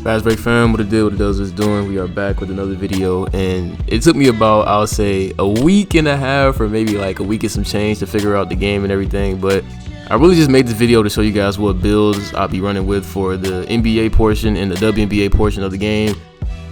Fast Break fam, what it do, what it does, is doing. We are back with another video, and it took me about, I'll say, a week and a half, or maybe like a week and some change to figure out the game and everything. But I really just made this video to show you guys what builds I'll be running with for the NBA portion and the WNBA portion of the game.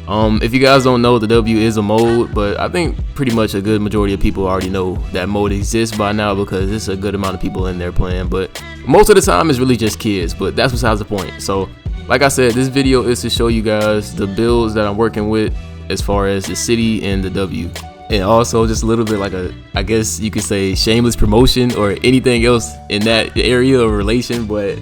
If you guys don't know, the W is a mode, but I think pretty much a good majority of people already know that mode exists by now because it's a good amount of people in there playing. But most of the time it's really just kids, but that's besides the point. So like I said, this video is to show you guys the builds that I'm working with as far as the city and the W. And also just a little bit like a, I guess you could say, shameless promotion or anything else in that area of relation. But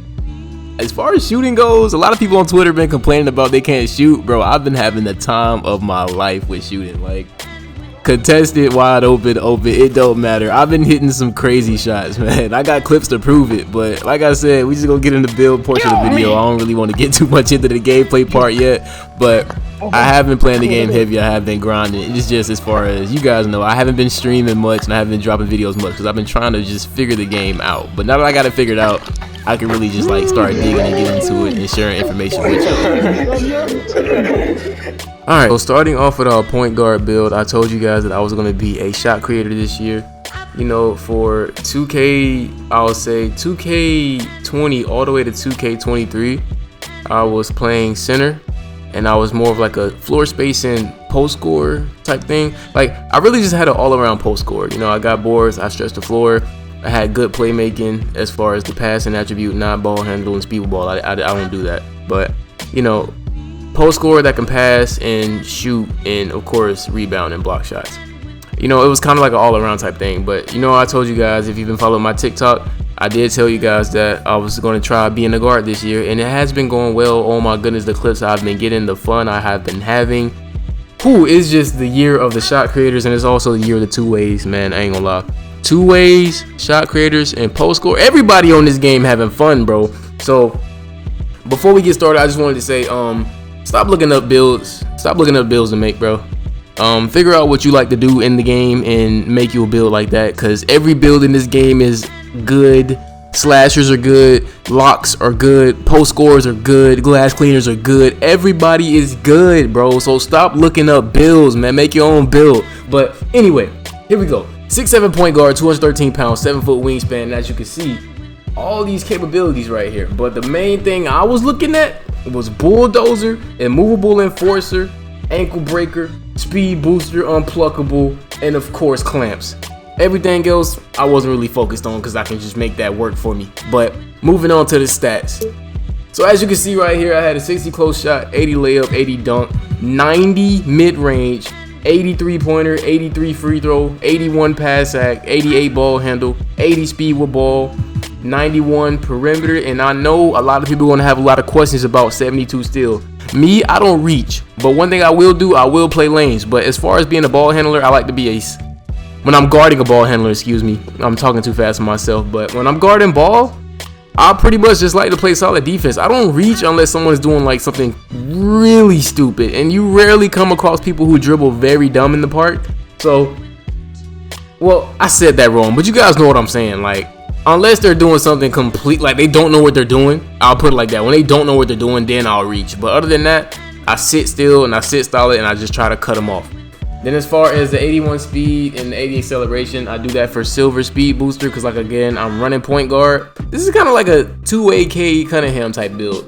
as far as shooting goes, a lot of people on Twitter been complaining about they can't shoot. Bro, I've been having the time of my life with shooting. Like, contested, wide open, it don't matter. I've been hitting some crazy shots, man. I got clips to prove it. But like I said, we just gonna get in the build portion of the video. I don't really want to get too much into the gameplay part yet, but I have been playing the game heavy. I have been grinding. It's just, as far as you guys know, I haven't been streaming much and I haven't been dropping videos much because I've been trying to just figure the game out. But now that I got it figured out, I can really just like start digging and get into it and sharing information with y'all. Alright, so starting off with our point guard build, I told you guys that I was going to be a shot creator this year. You know, for 2K, I'll say 2K20 all the way to 2K23, I was playing center. And I was more of like a floor spacing post scorer type thing. Like, I really just had an all around post scorer. You know, I got boards, I stretched the floor. I had good playmaking as far as the passing attribute, not ball handle and speed ball. I don't do that. But, you know, post scorer that can pass and shoot and, of course, rebound and block shots. You know, it was kind of like an all around type thing. But, you know, I told you guys, if you've been following my TikTok, I did tell you guys that I was going to try being a guard this year, and it has been going well. Oh my goodness, the clips I've been getting, the fun I have been having. It's just the year of the shot creators, and it's also the year of the two ways, man. I ain't gonna lie. Two ways, shot creators, and post score. Everybody on this game having fun, bro. So before we get started, I just wanted to say, stop looking up builds. Stop looking up builds to make, bro. Figure out what you like to do in the game and make you a build like that, because every build in this game is good. Slashers are good, locks are good, post scorers are good, glass cleaners are good. Everybody is good, bro. So stop looking up builds, man. Make your own build. But anyway, here we go. 6'7" point guard, 213 pounds, 7-foot wingspan. And as you can see, all these capabilities right here. But the main thing I was looking at was bulldozer, immovable enforcer, ankle breaker, speed booster, unpluckable, and of course clamps. Everything else I wasn't really focused on because I can just make that work for me. But moving on to the stats. So as you can see right here, I had a 60 close shot, 80 layup, 80 dunk, 90 mid-range, 83 pointer, 83 free throw, 81 pass act, 88 ball handle, 80 speed with ball, 91 perimeter. And I know a lot of people are going to have a lot of questions about 72 steal. Me, I don't reach, but one thing I will do, I will play lanes. But as far as being a ball handler, I like to be ace. When I'm guarding a ball handler, excuse me, I'm talking too fast for myself, but when I'm guarding ball, I pretty much just like to play solid defense. I don't reach unless someone's doing like something really stupid, and you rarely come across people who dribble very dumb in the park. So, well, I said that wrong, but you guys know what I'm saying. Like, unless they're doing something complete, like they don't know what they're doing, I'll put it like that. When they don't know what they're doing, then I'll reach. But other than that, I sit still and I sit solid and I just try to cut them off. Then as far as the 81 speed and the 80 acceleration, I do that for silver speed booster because, like, again, I'm running point guard. This is kind of like a two-way K Cunningham type build.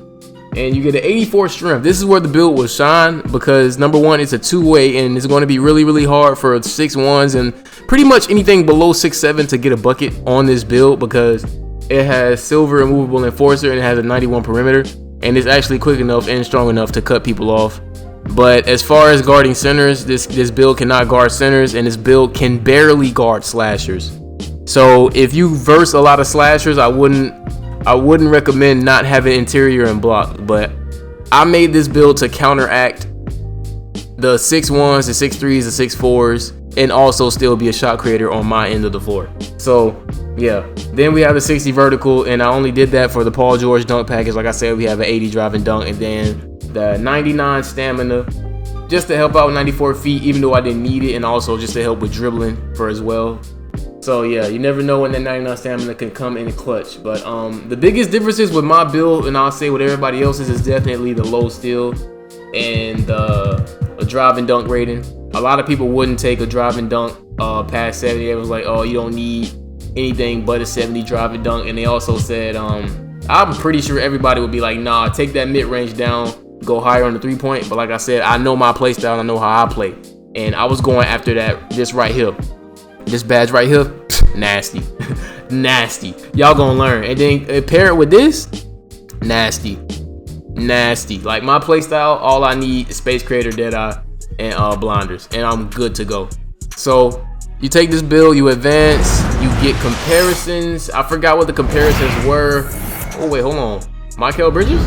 And you get an 84 strength. This is where the build will shine because, number one, it's a two-way and it's going to be really, really hard for 6'1" and pretty much anything below 6'7" to get a bucket on this build because it has silver immovable enforcer and it has a 91 perimeter. And it's actually quick enough and strong enough to cut people off. But as far as guarding centers, this build cannot guard centers, and this build can barely guard slashers. So if you verse a lot of slashers, I wouldn't recommend not having interior and block. But I made this build to counteract the 6'1s, the 6'3s, the 6'4s, and also still be a shot creator on my end of the floor. So yeah, then we have the 60 vertical, and I only did that for the Paul George dunk package. Like I said, we have an 80 drive and dunk, and then the 99 stamina just to help out 94 feet, even though I didn't need it, and also just to help with dribbling for as well. So yeah, you never know when that 99 stamina can come in clutch. But the biggest differences with my build, and I'll say with everybody else's, is definitely the low steal. and a drive and dunk rating. A lot of people wouldn't take a drive and dunk past 70. It was like, oh, you don't need anything but a 70 drive and dunk. And they also said, I'm pretty sure everybody would be like, nah, take that mid-range down, go higher on the 3-point. But like I said, I know my play style, I know how I play. And I was going after this right here. This badge right here, nasty. Nasty. Y'all gonna learn. And then pair it with this, nasty. Like my play style, all I need is Space Creator, Deadeye, and blinders, and I'm good to go. So you take this build, you advance, you get comparisons. I forgot what the comparisons were. Oh wait, hold on. Michael Bridges?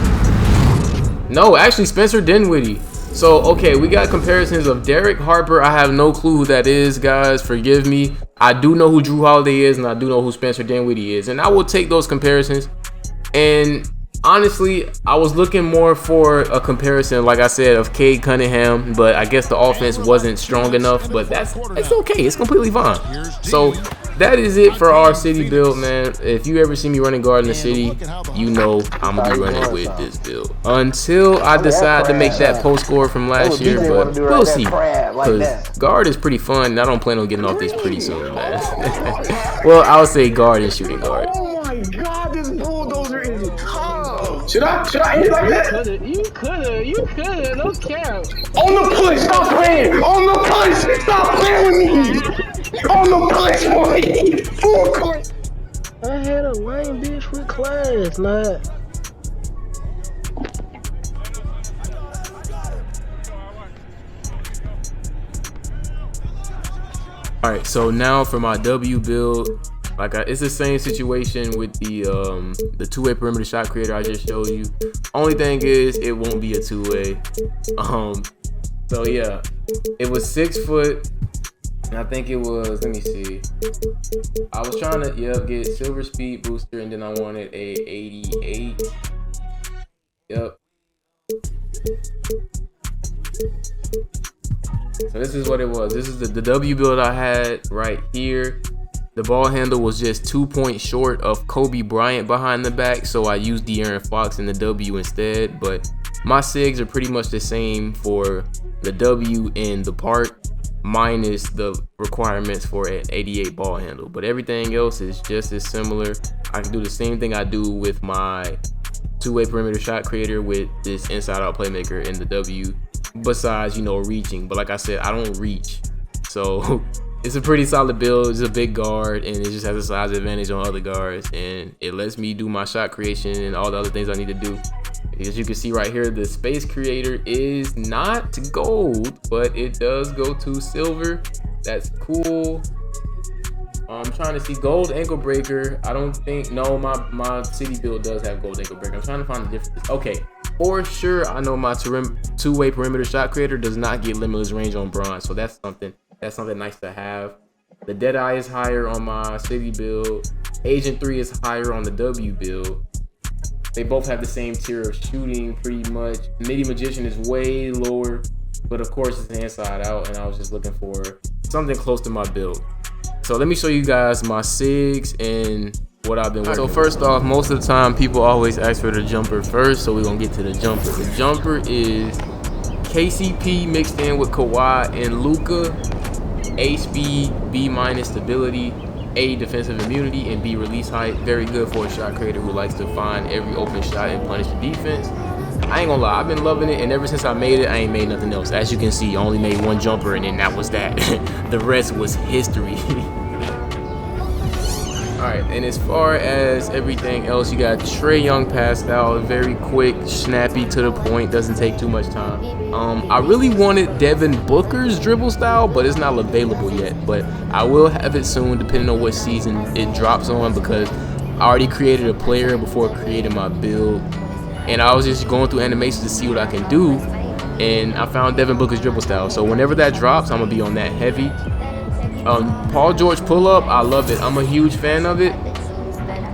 No, actually Spencer Dinwiddie. So okay, we got comparisons of Derek Harper. I have no clue who that is, guys. Forgive me. I do know who Drew Holiday is, and I do know who Spencer Dinwiddie is, and I will take those comparisons. And honestly, I was looking more for a comparison, like I said, of Cade Cunningham, but I guess the offense wasn't strong enough, but it's okay. It's completely fine. So that is it for our city build, man. If you ever see me running guard in the city, you know I'm going to be running with this build. Until I decide to make that post score from last year, but we'll see. Because guard is pretty fun, and I don't plan on getting off this pretty soon, man. Well, I would say guard and shooting guard. Oh my god, this bulldozer is tough. Should I end it like that? You coulda, no cap. On the push, stop playing! On the push, stop playing with me! On the push, boy! Full court! I had a lame bitch with class, man. Alright, so now for my W build. Like it's the same situation with the two-way perimeter shot creator I just showed you. Only thing is it won't be a two-way. So yeah, it was 6 foot, and I think it was, let me see. I was trying to get silver speed booster, and then I wanted a 88. Yep. So this is what it was. This is the W build I had right here. The ball handle was just 2 points short of Kobe Bryant behind the back, so I used De'Aaron Fox in the W instead. But my SIGs are pretty much the same for the W and the part, minus the requirements for an 88 ball handle. But everything else is just as similar. I can do the same thing I do with my two-way perimeter shot creator with this inside-out playmaker in the W, besides, reaching. But like I said, I don't reach. So it's a pretty solid build. It's a big guard, and it just has a size advantage on other guards, and it lets me do my shot creation and all the other things I need to do. As you can see right here, the Space Creator is not gold, but it does go to silver. That's cool. I'm trying to see gold ankle breaker. I don't think, no, my city build does have gold ankle breaker. I'm trying to find the difference. Okay, for sure, I know my two-way perimeter shot creator does not get limitless range on bronze, so that's something nice to have. The Deadeye is higher on my city build. Agent 3 is higher on the W build. They both have the same tier of shooting pretty much. Midi Magician is way lower, but of course it's inside out, and I was just looking for something close to my build. So let me show you guys my SIGs and what I've been working. So first off, most of the time people always ask for the jumper first, so we're gonna get to the jumper. The jumper is KCP mixed in with Kawhi and Luka. A speed, B minus stability, A defensive immunity, and B release height. Very good for a shot creator who likes to find every open shot and punish the defense. I ain't gonna lie, I've been loving it, and ever since I made it, I ain't made nothing else. As you can see, I only made one jumper, and then that was that. The rest was history. Alright, and as far as everything else, you got Trae Young pass style, very quick, snappy, to the point, doesn't take too much time. I really wanted Devin Booker's dribble style, but it's not available yet. But I will have it soon, depending on what season it drops on, because I already created a player before creating my build. And I was just going through animations to see what I can do, and I found Devin Booker's dribble style. So whenever that drops, I'm gonna be on that heavy. Paul George pull-up, I love it. I'm a huge fan of it.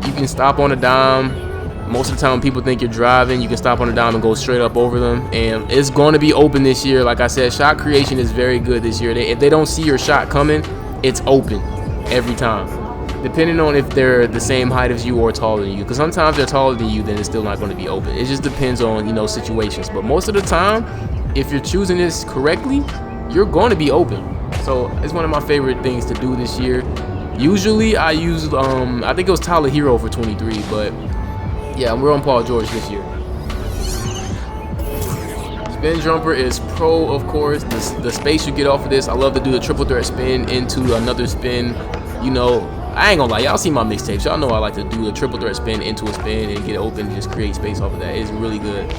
You can stop on a dime. Most of the time when people think you're driving, you can stop on a dime and go straight up over them. And it's going to be open this year. Like I said, shot creation is very good this year. If they don't see your shot coming, it's open every time. Depending on if they're the same height as you or taller than you. Because sometimes they're taller than you, then it's still not going to be open. It just depends on, situations. But most of the time, if you're choosing this correctly, you're going to be open. So it's one of my favorite things to do this year. Usually I use I think it was Tyler Hero for 23, but yeah, we're on Paul George this year. Spin jumper is pro, of course. The space you get off of this, I love to do the triple threat spin into another spin. You know, I ain't gonna lie, y'all see my mixtapes, y'all know I like to do the triple threat spin into a spin and get open and just create space off of that. It's really good.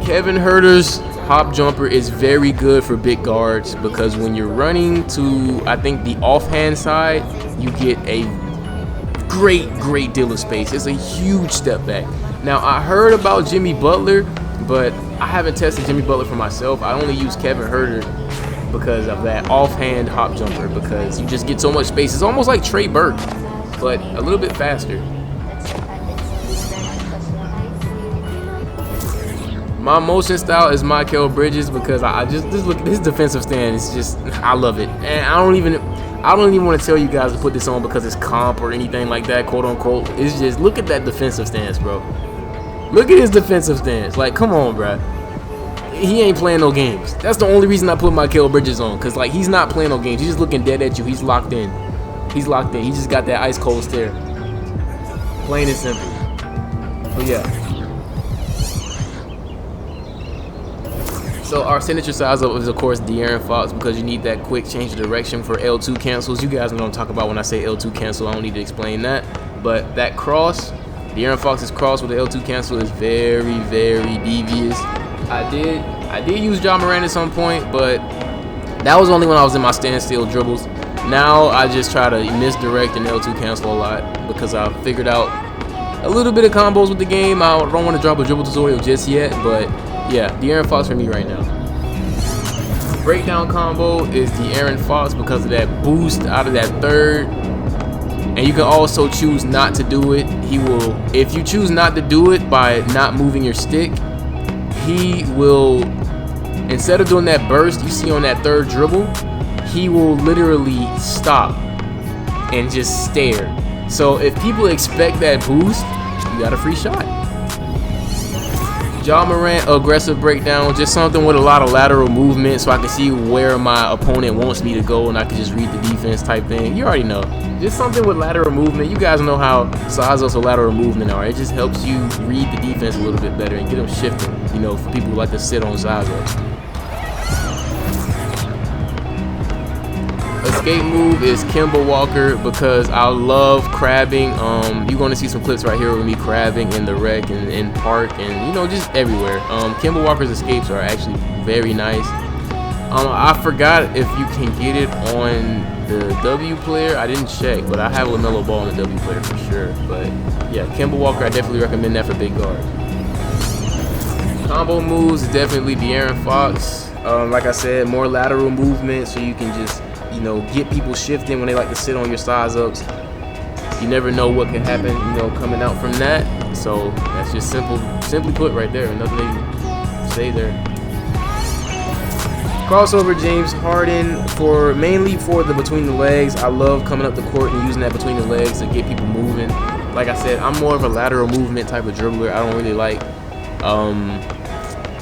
Kevin Huerter's hop jumper is very good for big guards because when you're running to, I think, the offhand side, you get a great deal of space. It's a huge step back. Now, I heard about Jimmy Butler, but I haven't tested Jimmy Butler for myself. I only use Kevin Huerter because of that offhand hop jumper, because you just get so much space. It's almost like Trey Burke, but a little bit faster. My motion style is Michael Bridges because I just look at this defensive stand. It's just, I love it, and I don't even want to tell you guys to put this on because it's comp or anything like that, quote unquote. It's just, look at that defensive stance, bro. Look at his defensive stance. Like, come on, bro. He ain't playing no games. That's the only reason I put Michael Bridges on, because like, he's not playing no games. He's just looking dead at you. He's locked in. He's locked in. He just got that ice cold stare. Plain and simple. But yeah. So our signature size up is, of course, De'Aaron Fox, because you need that quick change of direction for L2 cancels. You guys know what I'm talking about when I say L2 cancel. I don't need to explain that. But that cross, De'Aaron Fox's cross with the L2 cancel is very devious. I did use Ja Morant at some point, but that was only when I was in my standstill dribbles. Now I just try to misdirect and L2 cancel a lot because I figured out a little bit of combos with the game. I don't want to drop a dribble tutorial just yet, but yeah, De'Aaron Fox for me right now. Breakdown combo is De'Aaron Fox because of that boost out of that third. And you can also choose not to do it. He will, if you choose not to do it by not moving your stick, he will, instead of doing that burst you see on that third dribble, he will literally stop and just stare. So if people expect that boost, you got a free shot. Ja Morant aggressive breakdown, just something with a lot of lateral movement so I can see where my opponent wants me to go and I can just read the defense type thing. You already know. Just something with lateral movement. You guys know how size ups or lateral movement are. It just helps you read the defense a little bit better and get them shifting, you know, for people who like to sit on size ups. Escape move is Kemba Walker because I love crabbing. You're going to see some clips right here with me crabbing in the rec and in park and, you know, just everywhere. Kemba Walker's escapes are actually very nice. I forgot if you can get it on the W player. I didn't check, but I have LaMelo Ball on the W player for sure. But yeah, Kemba Walker, I definitely recommend that for big guard. Combo moves is definitely De'Aaron Fox. Like I said, more lateral movement so you can just, you know, get people shifting when they like to sit on your size ups. You never know what can happen, you know, coming out from that. So that's just simply put right there. Nothing to say there. Crossover James Harden for mainly for the between the legs. I love coming up the court and using that between the legs to get people moving. Like I said, I'm more of a lateral movement type of dribbler. I don't really like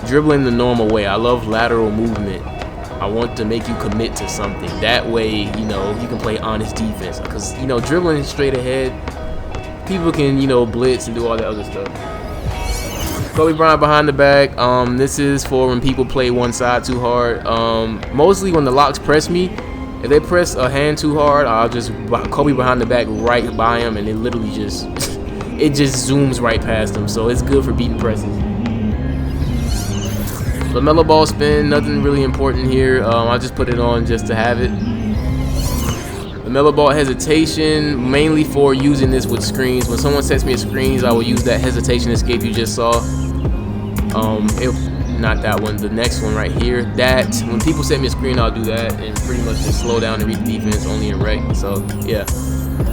dribbling the normal way. I love lateral movement. I want to make you commit to something. That way, you know, you can play honest defense. Because, you know, dribbling straight ahead, people can, you know, blitz and do all that other stuff. Kobe Bryant behind the back. This is for when people play one side too hard. Mostly when the locks press me. If they press a hand too hard, I'll just Kobe behind the back right by him, and it literally just it just zooms right past him. So it's good for beating presses. LaMelo Ball spin, nothing really important here. I just put it on just to have it. LaMelo Ball hesitation, mainly for using this with screens. When someone sets me a screens, I will use that hesitation escape you just saw. Not that one, the next one right here. That, when people set me a screen, I'll do that and pretty much just slow down and read the defense only in rec. So yeah.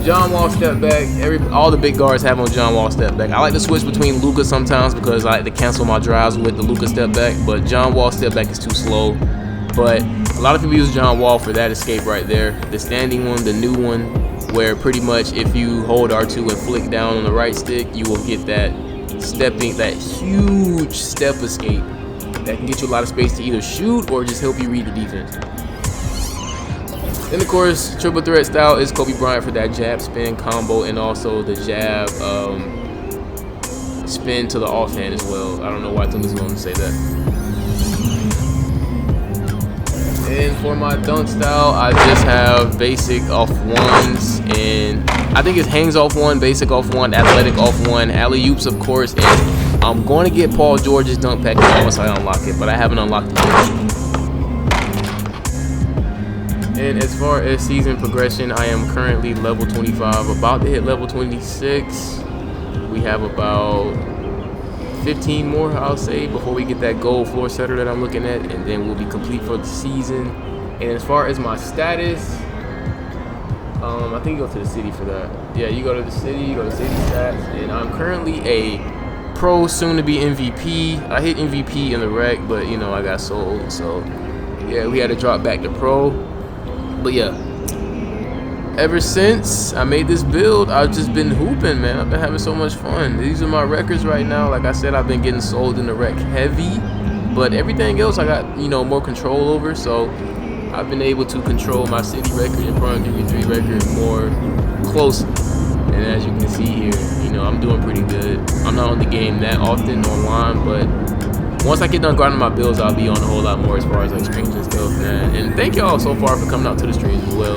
John Wall step back. All the big guards have on John Wall step back. I like to switch between Luka sometimes because I like to cancel my drives with the Luka step back, but John Wall step back is too slow. But a lot of people use John Wall for that escape right there. The standing one, the new one, where pretty much if you hold R2 and flick down on the right stick, you will get that huge step escape that can get you a lot of space to either shoot or just help you read the defense. Then of course, triple threat style is Kobe Bryant for that jab spin combo and also the jab spin to the offhand as well. I don't know why I took this long to say that. And for my dunk style, I just have basic off ones, and I think it's hangs off one, basic off one, athletic off one, alley-oops of course, and I'm going to get Paul George's dunk package once I unlock it, but I haven't unlocked it yet. And as far as season progression, I am currently level 25, about to hit level 26. We have about 15 more, I'll say, before we get that gold floor setter that I'm looking at, and then we'll be complete for the season. And as far as my status, I think you go to the city for that. Yeah, you go to the city, you go to city stats, and I'm currently a pro, soon to be MVP. I hit MVP in the rec, but you know, I got sold, so yeah, we had to drop back to pro. But yeah, ever since I made this build, I've just been hooping, man. I've been having so much fun. These are my records right now. Like I said, I've been getting sold in the rec heavy, but everything else I got, you know, more control over. So I've been able to control my city record and Pro 3v3 record more closely. And as you can see here, you know, I'm doing pretty good. I'm not on the game that often online, but once I get done grinding my builds, I'll be on a whole lot more as far as like streams and stuff, man. And thank y'all so far for coming out to the streams as well.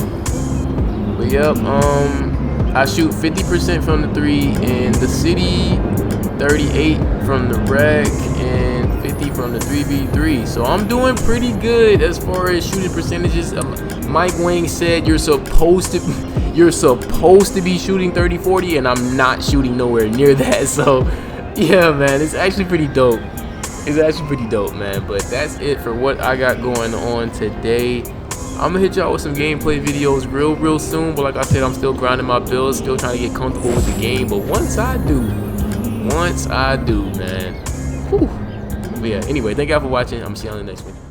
But yep, I shoot 50% from the 3 in the city, 38 from the rec, and 50 from the 3v3. So I'm doing pretty good as far as shooting percentages. Mike Wang said you're supposed to be shooting 30-40, and I'm not shooting nowhere near that. So yeah, man, it's actually pretty dope. It's actually pretty dope, man. But that's it for what I got going on today. I'm gonna hit y'all with some gameplay videos real soon, but like I said, I'm still grinding my builds, still trying to get comfortable with the game. But once I do, man. Whew. But yeah, anyway, thank y'all for watching. I'm gonna see y'all in the next one.